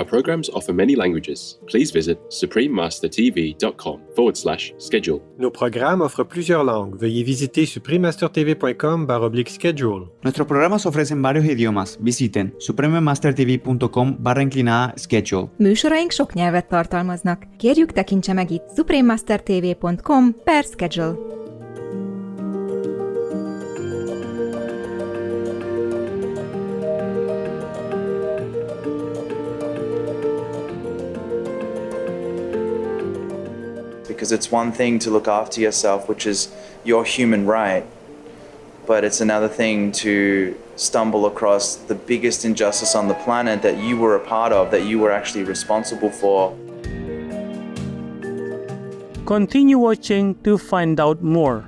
Our programs offer many languages. Please visit suprememastertv.com/schedule. Nos programas offrent plusieurs langues. Veuillez visiter suprememastertv.com/schedule. Nuestros programas ofrecen varios idiomas. Visiten suprememastertv.com/schedule. Műsoraink sok nyelvet tartalmaznak. Kérjük, tekintse meg itt suprememastertv.com/schedule. Because it's one thing to look after yourself, which is your human right, but it's another thing to stumble across the biggest injustice on the planet that you were a part of, that you were actually responsible for. Continue watching to find out more.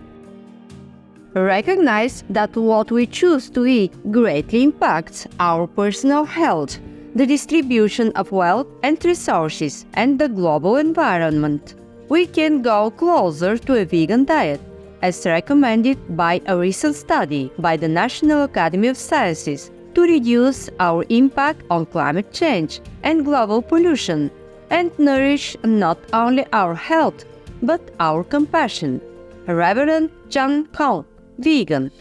Recognize that what we choose to eat greatly impacts our personal health, the distribution of wealth and resources, and the global environment. We can go closer to a vegan diet, as recommended by a recent study by the National Academy of Sciences, to reduce our impact on climate change and global pollution, and nourish not only our health, but our compassion. Reverend John Kong, vegan.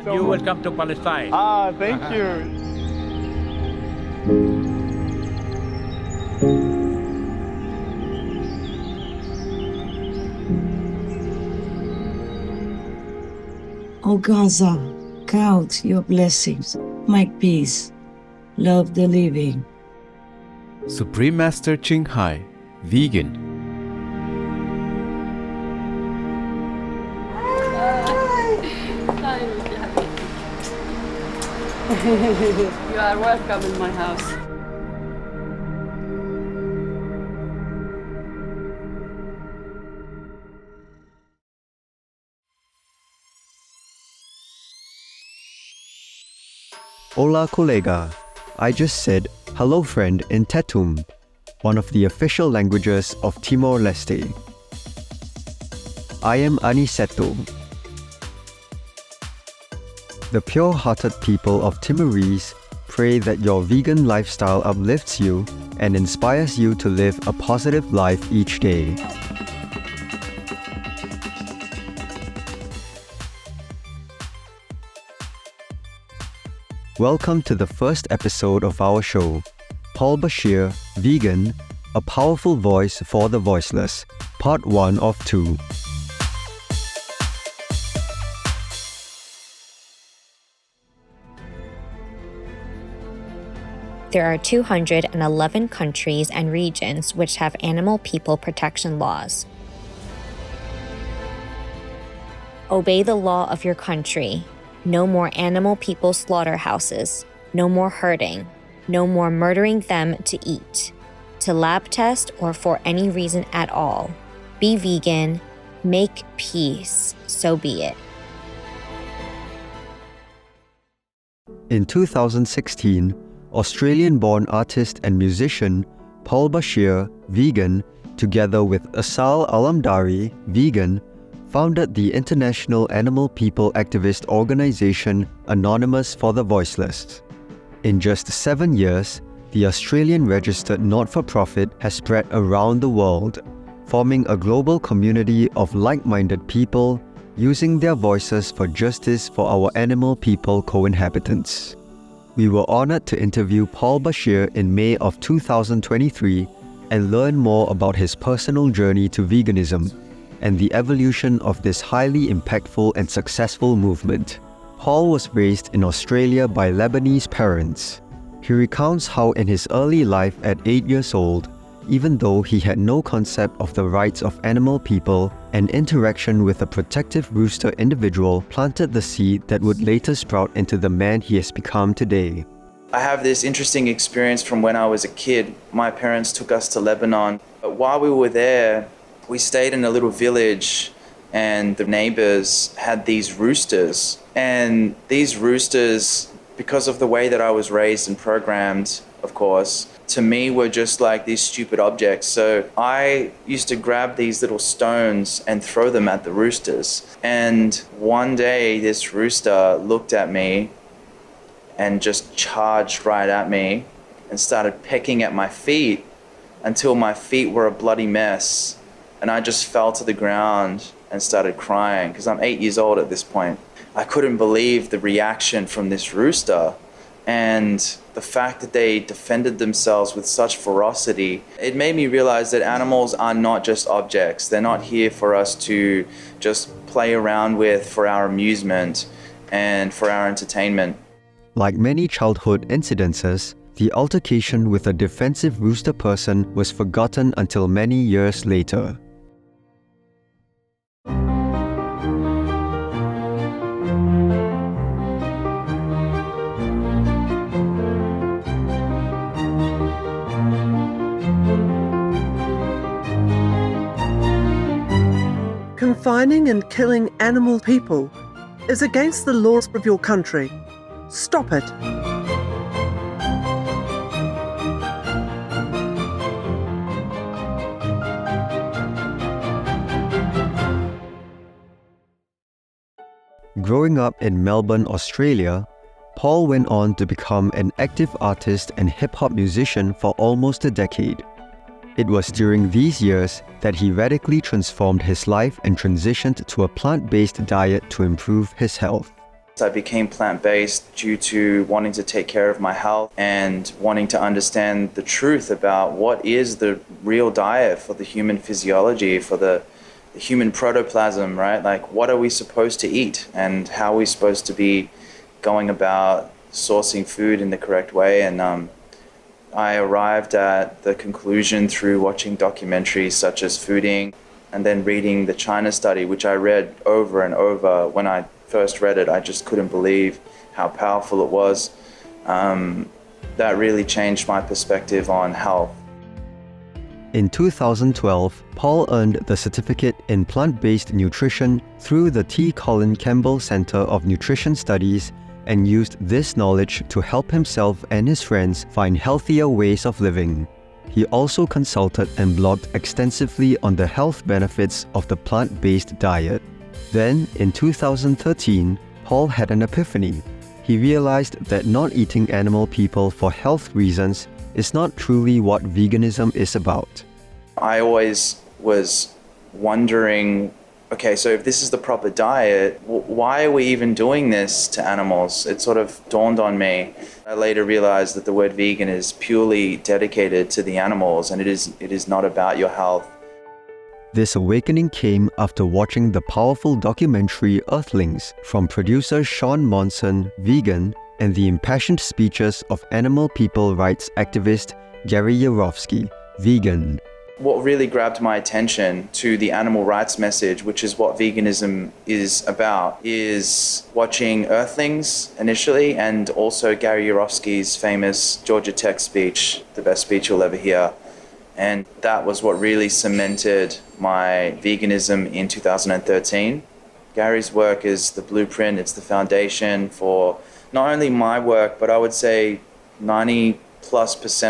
You welcome to Palestine. Thank you. O Gaza, count your blessings, make peace, love the living. Supreme Master Ching Hai, vegan. You are welcome in my house. Hola colega. I just said hello friend in Tetum, one of the official languages of Timor-Leste. I am Aniceto. The pure-hearted people of Timorese pray that your vegan lifestyle uplifts you and inspires you to live a positive life each day. Welcome to the first episode of our show, Paul Bashir, Vegan, A Powerful Voice for the Voiceless, Part 1 of 2. There are 211 countries and regions which have animal people protection laws. Obey the law of your country. No more animal people slaughterhouses. No more hurting. No more murdering them to eat, to lab test, or for any reason at all. Be vegan. Make peace. So be it. In 2016, Australian-born artist and musician Paul Bashir, vegan, together with Asal Alamdari, vegan, founded the international animal people activist organization Anonymous for the Voiceless. In just 7 years, the Australian-registered not-for-profit has spread around the world, forming a global community of like-minded people using their voices for justice for our animal people co-inhabitants. We were honored to interview Paul Bashir in May of 2023 and learn more about his personal journey to veganism and the evolution of this highly impactful and successful movement. Paul was raised in Australia by Lebanese parents. He recounts how in his early life at 8 years old, even though he had no concept of the rights of animal people, an interaction with a protective rooster individual planted the seed that would later sprout into the man he has become today. I have this interesting experience from when I was a kid. My parents took us to Lebanon. But while we were there, we stayed in a little village and the neighbors had these roosters. And these roosters, because of the way that I was raised and programmed, of course, to me were just like these stupid objects. So I used to grab these little stones and throw them at the roosters. And one day this rooster looked at me and just charged right at me and started pecking at my feet until my feet were a bloody mess. And I just fell to the ground and started crying because I'm 8 years old at this point. I couldn't believe the reaction from this rooster and the fact that they defended themselves with such ferocity. It made me realize that animals are not just objects. They're not here for us to just play around with for our amusement and for our entertainment. Like many childhood incidences, the altercation with a defensive rooster person was forgotten until many years later. Confining and killing animal people is against the laws of your country. Stop it. Growing up in Melbourne, Australia, Paul went on to become an active artist and hip-hop musician for almost a decade. It was during these years that he radically transformed his life and transitioned to a plant-based diet to improve his health. I became plant-based due to wanting to take care of my health and wanting to understand the truth about what is the real diet for the human physiology, for the human protoplasm, right? Like, what are we supposed to eat and how are we supposed to be going about sourcing food in the correct way? And I arrived at the conclusion through watching documentaries such as Fooding and then reading the China study, which I read over and over. When I first read it, I just couldn't believe how powerful it was. That really changed my perspective on health. In 2012, Paul earned the certificate in plant-based nutrition through the T. Colin Campbell Center of Nutrition Studies and used this knowledge to help himself and his friends find healthier ways of living. He also consulted and blogged extensively on the health benefits of the plant-based diet. Then, in 2013, Paul had an epiphany. He realized that not eating animal people for health reasons is not truly what veganism is about. I always was wondering, okay, so if this is the proper diet, why are we even doing this to animals? It sort of dawned on me. I later realized that the word vegan is purely dedicated to the animals and it is not about your health. This awakening came after watching the powerful documentary Earthlings from producer Sean Monson, vegan, and the impassioned speeches of animal people rights activist Gary Yourofsky, vegan. What really grabbed my attention to the animal rights message, which is what veganism is about, is watching Earthlings initially and also Gary Yourofsky's famous Georgia Tech speech, the best speech you'll ever hear. And that was what really cemented my veganism in 2013. Gary's work is the blueprint, it's the foundation for not only my work, but I would say 90+%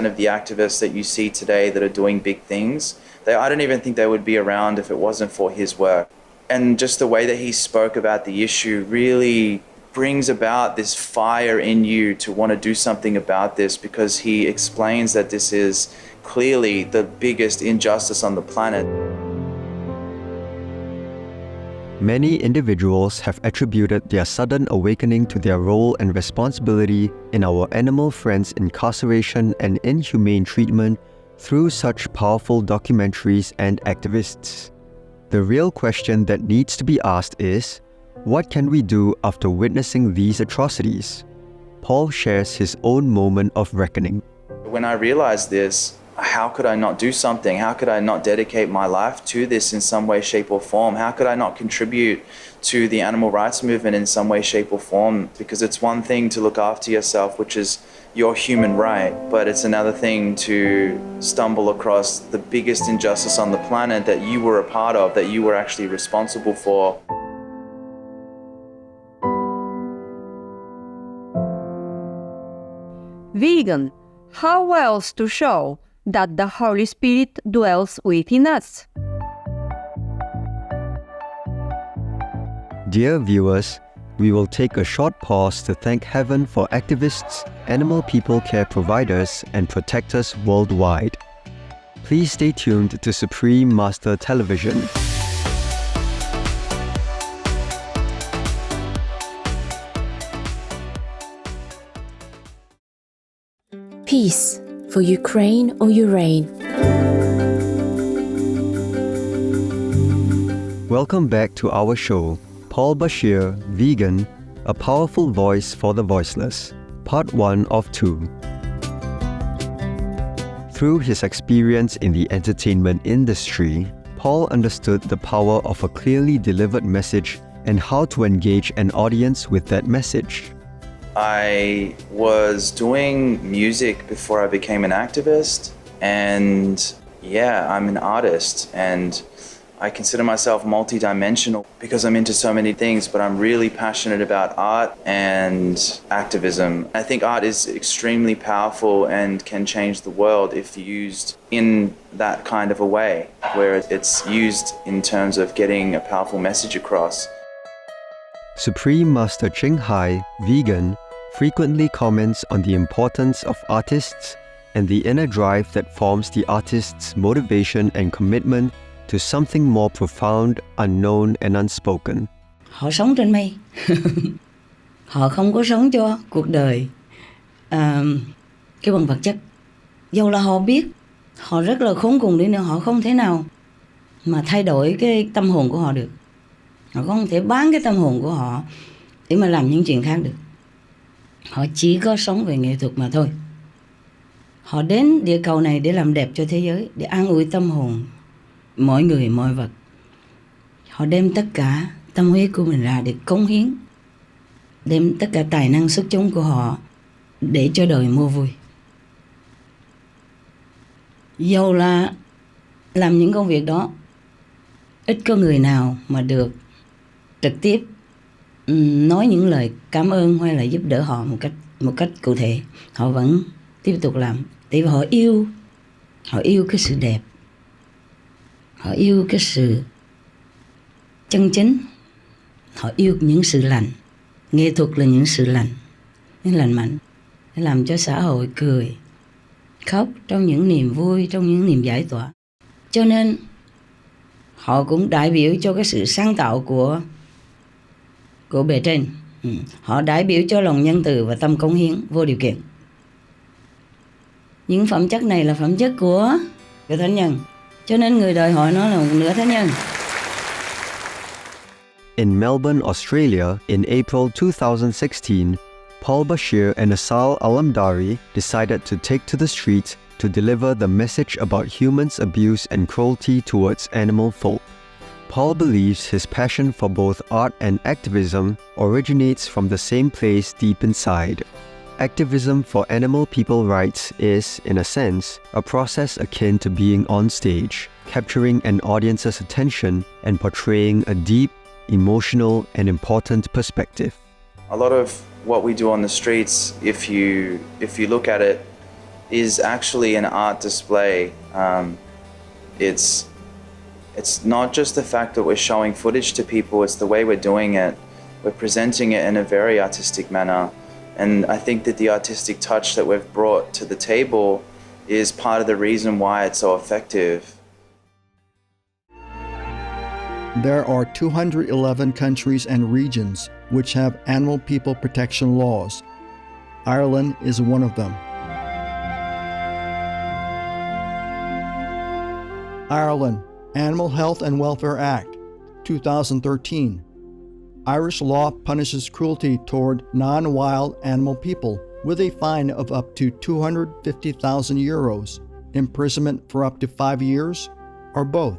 of the activists that you see today that are doing big things, I don't even think they would be around if it wasn't for his work. And just the way that he spoke about the issue really brings about this fire in you to want to do something about this, because he explains that this is clearly the biggest injustice on the planet. Many individuals have attributed their sudden awakening to their role and responsibility in our animal friends' incarceration and inhumane treatment through such powerful documentaries and activists. The real question that needs to be asked is, what can we do after witnessing these atrocities? Paul shares his own moment of reckoning. When I realized this, how could I not do something? How could I not dedicate my life to this in some way, shape, or form? How could I not contribute to the animal rights movement in some way, shape, or form? Because it's one thing to look after yourself, which is your human right, but it's another thing to stumble across the biggest injustice on the planet that you were a part of, that you were actually responsible for. Vegan, how else to show that the Holy Spirit dwells within us? Dear viewers, we will take a short pause to thank Heaven for activists, animal people care providers, and protectors worldwide. Please stay tuned to Supreme Master Television. Peace for Ukraine or your reign. Welcome back to our show, Paul Bashir, Vegan, A Powerful Voice for the Voiceless, Part 1 of 2. Through his experience in the entertainment industry, Paul understood the power of a clearly delivered message and how to engage an audience with that message. I was doing music before I became an activist, and I'm an artist, and I consider myself multidimensional because I'm into so many things, but I'm really passionate about art and activism. I think art is extremely powerful and can change the world if used in that kind of a way, where it's used in terms of getting a powerful message across. Supreme Master Ching Hai, Vegan, frequently comments on the importance of artists and the inner drive that forms the artist's motivation and commitment to something more profound, unknown and unspoken. Họ sống trên mây. Họ không có sống cho cuộc đời cái bằng vật chất. Dầu là họ biết họ rất là khốn cùng đi nữa, họ không thể nào mà thay đổi cái tâm hồn của họ được. Họ không thể bán cái tâm hồn của họ để mà làm những chuyện khác được. Họ chỉ có sống về nghệ thuật mà thôi. Họ đến địa cầu này để làm đẹp cho thế giới, để an ủi tâm hồn mọi người, mọi vật. Họ đem tất cả tâm huyết của mình ra để cống hiến, đem tất cả tài năng xuất chúng của họ để cho đời mua vui. Dầu là làm những công việc đó, ít có người nào mà được trực tiếp nói những lời cảm ơn hay là giúp đỡ họ một cách cụ thể. Họ vẫn tiếp tục làm, tại vì họ yêu cái sự đẹp, họ yêu cái sự chân chính, họ yêu những sự lành. Nghệ thuật là những sự lành, những lành mạnh, để làm cho xã hội cười, khóc trong những niềm vui, trong những niềm giải tỏa. Cho nên họ cũng đại biểu cho cái sự sáng tạo của bề trên. Họ đại biểu cho lòng nhân từ và tâm cống hiến vô điều kiện. Những phẩm chất này là phẩm chất của thánh nhân. Cho nên người đời họ nói là một nửa thánh nhân. In Melbourne, Australia, in April 2016, Paul Bashir and Asal Alamdari decided to take to the streets to deliver the message about humans' abuse and cruelty towards animal folk. Paul believes his passion for both art and activism originates from the same place deep inside. Activism for animal people rights is, in a sense, a process akin to being on stage, capturing an audience's attention and portraying a deep, emotional, and important perspective. A lot of what we do on the streets, if you look at it, is actually an art display. It's not just the fact that we're showing footage to people, it's the way we're doing it. We're presenting it in a very artistic manner. And I think that the artistic touch that we've brought to the table is part of the reason why it's so effective. There are 211 countries and regions which have animal people protection laws. Ireland is one of them. Ireland Animal Health and Welfare Act, 2013. Irish law punishes cruelty toward non-wild animal people with a fine of up to €250,000. imprisonment for up to 5 years, or both.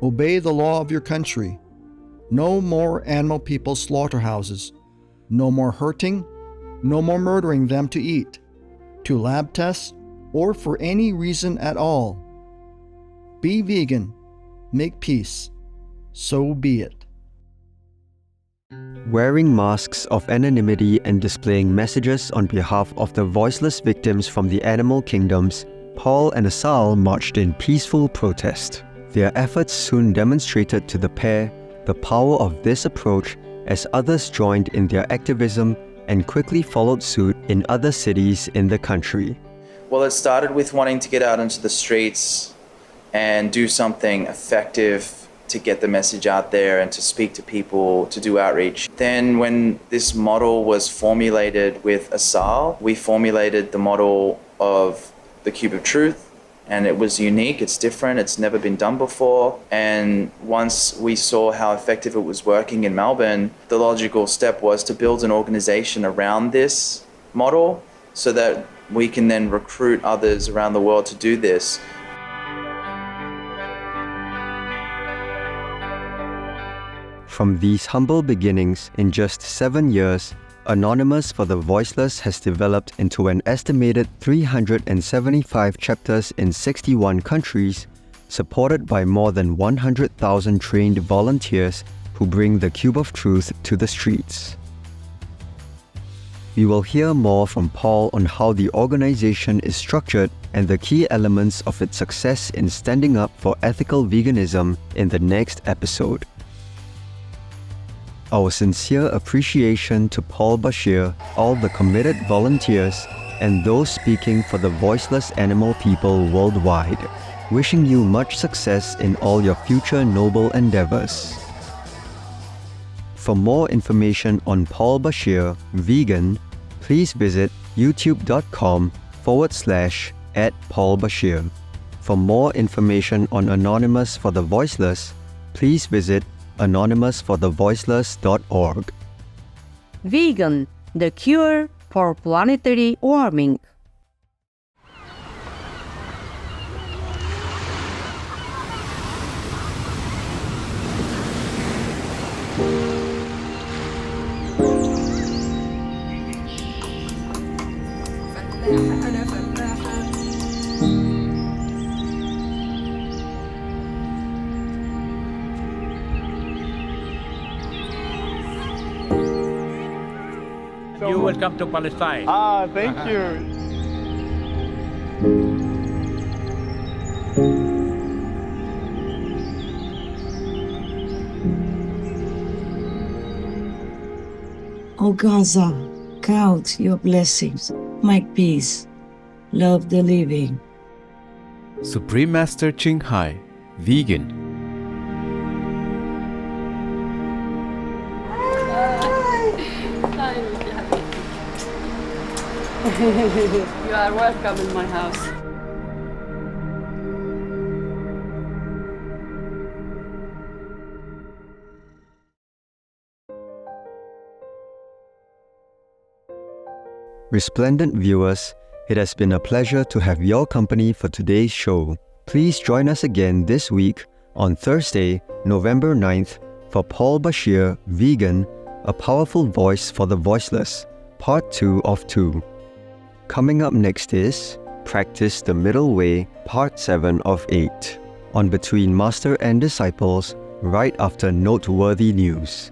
Obey the law of your country. No more animal people slaughterhouses. No more hurting. No more murdering them to eat, to lab tests, or for any reason at all. Be vegan. Make peace. So be it. Wearing masks of anonymity and displaying messages on behalf of the voiceless victims from the animal kingdoms, Paul and Asal marched in peaceful protest. Their efforts soon demonstrated to the pair the power of this approach as others joined in their activism and quickly followed suit in other cities in the country. Well, it started with wanting to get out into the streets and do something effective to get the message out there and to speak to people, to do outreach. Then when this model was formulated with Asal, we formulated the model of the Cube of Truth, and it was unique, it's different, it's never been done before. And once we saw how effective it was working in Melbourne, the logical step was to build an organization around this model so that we can then recruit others around the world to do this. From these humble beginnings, in just 7 years, Anonymous for the Voiceless has developed into an estimated 375 chapters in 61 countries, supported by more than 100,000 trained volunteers who bring the Cube of Truth to the streets. We will hear more from Paul on how the organization is structured and the key elements of its success in standing up for ethical veganism in the next episode. Our sincere appreciation to Paul Bashir, all the committed volunteers, and those speaking for the voiceless animal people worldwide. Wishing you much success in all your future noble endeavors. For more information on Paul Bashir, vegan, please visit youtube.com/@PaulBashir. For more information on Anonymous for the Voiceless, please visit anonymousforthevoiceless.org. Vegan, the cure for planetary warming. You're welcome to Palestine. Thank you. O Gaza, count your blessings, make peace, love the living. Supreme Master Ching Hai, vegan. You are welcome in my house. Resplendent viewers, it has been a pleasure to have your company for today's show. Please join us again this week on Thursday, November 9th for Paul Bashir, Vegan, A Powerful Voice for the Voiceless, Part 2 of 2. Coming up next is Practice the Middle Way, Part 7 of 8, on Between Master and Disciples, right after noteworthy news.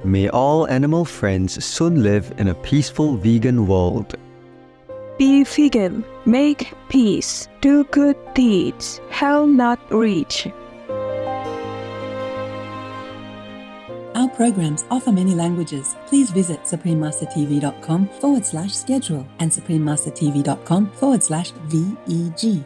May all animal friends soon live in a peaceful vegan world. Be vegan, make peace, do good deeds, hell not reach. Our programs offer many languages. Please visit suprememastertv.com/schedule and suprememastertv.com/VEG